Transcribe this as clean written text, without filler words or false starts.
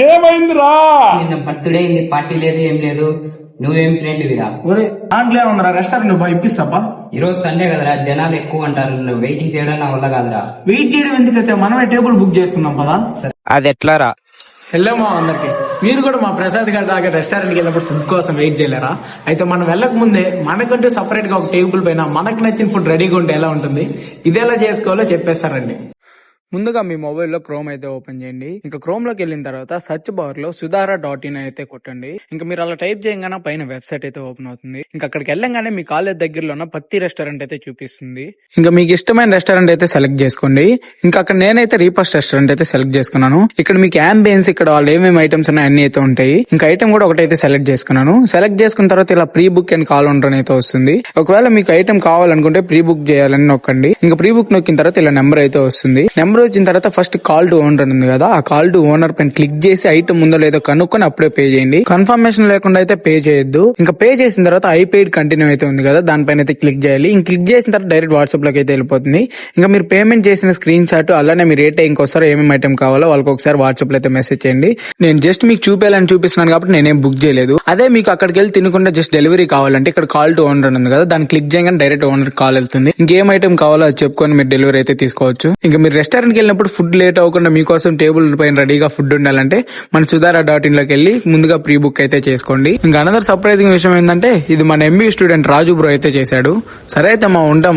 ఏమైందిరా? నిన్న బర్త్డే అయింది, పార్టీ లేదు, ఏం లేదు. నువ్వేం ఫ్రెండ్ విరా? దాంట్లో ఉందిరా, రెస్టారెంట్ ఇప్పిస్తాపా? ఈ రోజు సండే కదరా, జనాలు ఎక్కువ అంటారు. నువ్వు వెయిటింగ్ చేయడం నా వల్ల కాదురా. వెయిట్ చేయడం ఎందుకు? మనమే టేబుల్ బుక్ చేసుకున్నాం కదా. అది ఎట్లారా? హలో మా అందరికి, మీరు కూడా మా ప్రసాద్ గారి దగ్గర రెస్టారెంట్ కి వెళ్ళినప్పుడు ఫుడ్ కోసం వెయిట్ చేయలేరా? అయితే మనం వెళ్ళక ముందే మనకంటూ సపరేట్ గా ఒక టేబుల్ పైన మనకు నచ్చిన ఫుడ్ రెడీగా ఉంటే ఎలా ఉంటుంది, ఇది ఎలా చేసుకోవాలో చెప్పేస్తారండి. ముందుగా మీ మొబైల్లో క్రోమ్ అయితే ఓపెన్ చేయండి. ఇంకా క్రోమ్ లోకి వెళ్ళిన తర్వాత సెర్చ్ బార్ లో సుధారా.in అయితే కొట్టండి. ఇంకా మీరు అలా టైప్ చేయగానే పైన వెబ్సైట్ అయితే ఓపెన్ అవుతుంది. ఇంకా అక్కడికి వెళ్ళంగానే మీ కాలేజ్ దగ్గరలో ఉన్న పత్తి రెస్టారెంట్ అయితే చూపిస్తుంది. ఇంకా మీకు ఇష్టమైన రెస్టారెంట్ అయితే సెలెక్ట్ చేసుకోండి. ఇంకా అక్కడ నేనైతే రీపస్ట్ రెస్టారెంట్ అయితే సెలెక్ట్ చేసుకున్నాను. ఇక్కడ మీకు అంబియన్స్, ఇక్కడ వాళ్ళు ఏమేమి ఐటమ్స్ ఉన్నాయి అన్ని అయితే ఉంటాయి. ఇంకా ఐటమ్ కూడా ఒకటైతే సెలెక్ట్ చేసుకున్నాను. సెలెక్ట్ చేసుకున్న తర్వాత ఇలా ప్రీ బుక్ అండ్ కాల్ ఉండర్ అయితే వస్తుంది. ఒకవేళ మీకు ఐటమ్ కావాలనుకుంటే ప్రీ బుక్ చేయాలని నొక్కండి. ఇంకా ప్రీ బుక్ నొక్కిన తర్వాత ఇలా నెంబర్ అయితే వస్తుంది. నెంబర్ వచ్చిన తర్వాత ఫస్ట్ కాల్ టు ఓనర్ ఉంది కదా, ఆ కాల్ టు ఓనర్ పైన క్లిక్ చేసి ఐటమ్ ఉందో లేదో కనుక్కొని అప్పుడే పే చేయండి. కన్ఫర్మేషన్ లేకుండా అయితే పే చేయొద్దు. ఇంకా పే చేసిన తర్వాత ఐ పెయిడ్ కంటిన్యూ అయితే ఉంది కదా, దానిపైన అయితే క్లిక్ చేయాలి. ఇంక క్లిక్ చేసిన తర్వాత డైరెక్ట్ వాట్సాప్ లోకి అయితే వెళ్ళిపోతుంది. ఇంకా మీరు పేమెంట్ చేసిన స్క్రీన్ షాట్ అలానే మీరు రేట్ ఇంకోసారి ఏమేమి ఐటమ్ కావాలో వాళ్ళకి ఒకసారి వాట్సాప్ లో అయితే మెసేజ్ చేయండి. నేను జస్ట్ మీకు చూపేయాలని చూపిస్తున్నాను కాబట్టి నేనేం బుక్ చేయలేదు. అదే మీకు అక్కడికి వెళ్ళి తినకుండా జస్ట్ డెలివరీ కావాలంటే ఇక్కడ కాల్ టు ఓనర్ ఉంది కదా, దాన్ని క్లిక్ చేయగానే డైరెక్ట్ ఓనర్ కాల్ వెళ్తుంది. ఇంకేం ఐటమ్ కావాలో అది చెప్పుకొని మీరు డెలివరీ అయితే తీసుకోవచ్చు. ఇంకా మీరు రెస్టారెంట్ కి వెళ్ళినప్పుడు ఫుడ్ లేట్ అవ్వకుండా మీకోసం టేబుల్ పైన రెడీగా ఫుడ్ ఉండాలంటే మన సుధారా.in లోకి వెళ్ళి ముందుగా ప్రీ బుక్ అయితే చేసుకోండి. ఇంకా అనదర్ సర్ప్రైజింగ్ విషయం ఏంటంటే ఇది మన ఎంబీ స్టూడెంట్ రాజు బ్రో అయితే చేశాడు. సరే అయితే మా ఉంటాం.